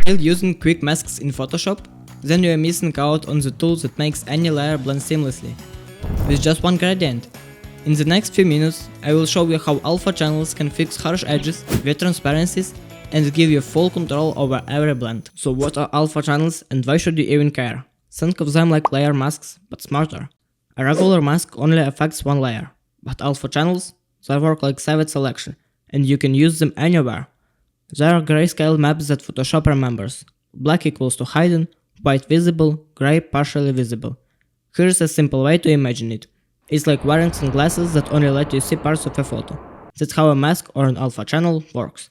While using quick masks in Photoshop, then you are missing out on the tool that makes any layer blend seamlessly, with just one gradient. In the next few minutes, I will show you how alpha channels can fix harsh edges, weird transparencies, and give you full control over every blend. So what are alpha channels and why should you even care? Think of them like layer masks, but smarter. A regular mask only affects one layer, but alpha channels, they work like savage selection, and you can use them anywhere. There are grayscale maps that Photoshop remembers. Black equals to hidden, white visible, gray partially visible. Here's a simple way to imagine it. It's like wearing sunglasses that only let you see parts of a photo. That's how a mask or an alpha channel works.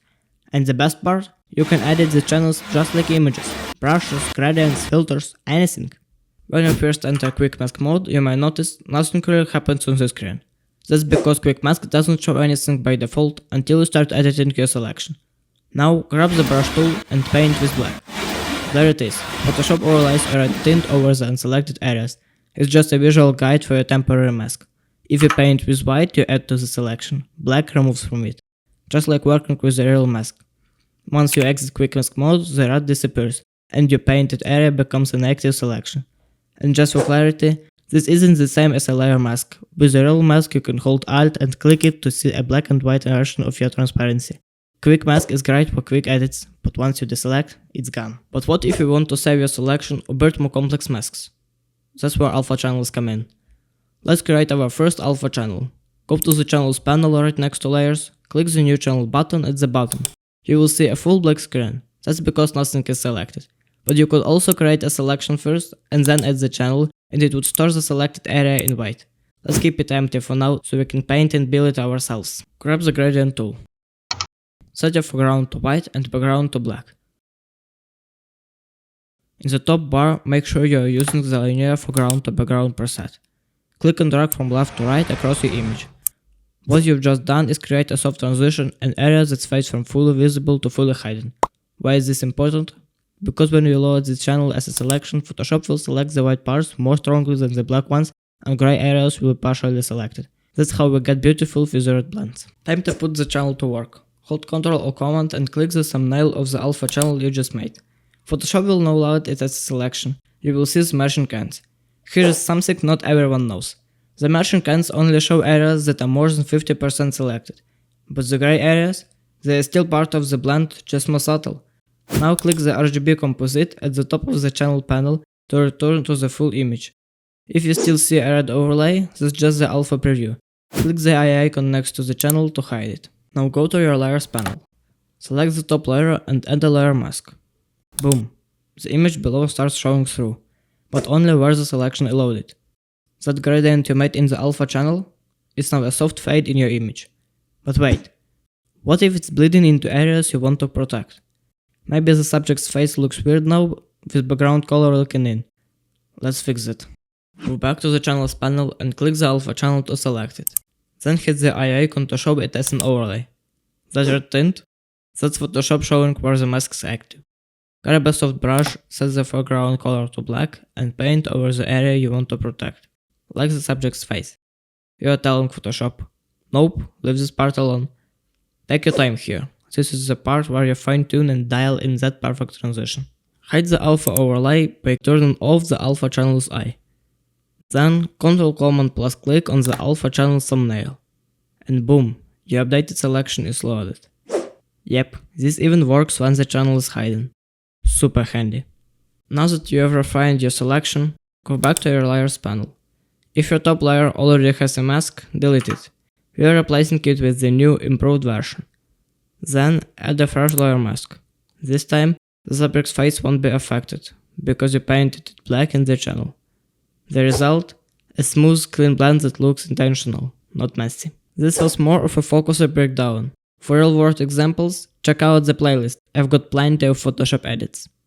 And the best part? You can edit the channels just like images. Brushes, gradients, filters, anything. When you first enter Quick Mask mode, you might notice nothing really happens on the screen. That's because Quick Mask doesn't show anything by default until you start editing your selection. Now grab the brush tool and paint with black. There it is. Photoshop overlays a red tint over the unselected areas. It's just a visual guide for a temporary mask. If you paint with white, you add to the selection. Black removes from it. Just like working with a real mask. Once you exit Quick Mask mode, the red disappears, and your painted area becomes an active selection. And just for clarity, this isn't the same as a layer mask. With a real mask, you can hold Alt and click it to see a black and white version of your transparency. Quick Mask is great for quick edits, but once you deselect, it's gone. But what if you want to save your selection or build more complex masks? That's where alpha channels come in. Let's create our first alpha channel. Go to the channels panel right next to layers, click the new channel button at the bottom. You will see a full black screen. That's because nothing is selected. But you could also create a selection first and then add the channel, and it would store the selected area in white. Let's keep it empty for now so we can paint and build it ourselves. Grab the gradient tool. Set your foreground to white and background to black. In the top bar, make sure you are using the linear foreground to background preset. Click and drag from left to right across your image. What you've just done is create a soft transition and area that fades from fully visible to fully hidden. Why is this important? Because when you load this channel as a selection, Photoshop will select the white parts more strongly than the black ones, and gray areas will be partially selected. That's how we get beautiful feathered blends. Time to put the channel to work. Hold Ctrl or Command and click the thumbnail of the alpha channel you just made. Photoshop will now load it as a selection. You will see the merging ends. Here is something not everyone knows. The merging ends only show areas that are more than 50% selected. But the gray areas? They are still part of the blend, just more subtle. Now click the RGB composite at the top of the channel panel to return to the full image. If you still see a red overlay, that's just the alpha preview. Click the eye icon next to the channel to hide it. Now go to your layers panel. Select the top layer and add a layer mask. Boom. The image below starts showing through, but only where the selection is loaded. That gradient you made in the alpha channel is now a soft fade in your image. But wait, what if it's bleeding into areas you want to protect? Maybe the subject's face looks weird now with background color looking in. Let's fix it. Move back to the channels panel and click the alpha channel to select it. Then hit the eye icon to show it as an overlay. That red tint? That's Photoshop showing where the mask is active. Grab a soft brush, set the foreground color to black, and paint over the area you want to protect, like the subject's face. You are telling Photoshop, nope, leave this part alone. Take your time here. This is the part where you fine tune and dial in that perfect transition. Hide the alpha overlay by turning off the alpha channel's eye. Then Ctrl Command plus click on the alpha channel thumbnail. And boom, your updated selection is loaded. Yep, this even works when the channel is hidden. Super handy. Now that you have refined your selection, go back to your layers panel. If your top layer already has a mask, delete it. We are replacing it with the new improved version. Then add a fresh layer mask. This time, the subject's face won't be affected, because you painted it black in the channel. The result? A smooth, clean blend that looks intentional, not messy. This was more of a focuser breakdown. For real-world examples, check out the playlist, I've got plenty of Photoshop edits.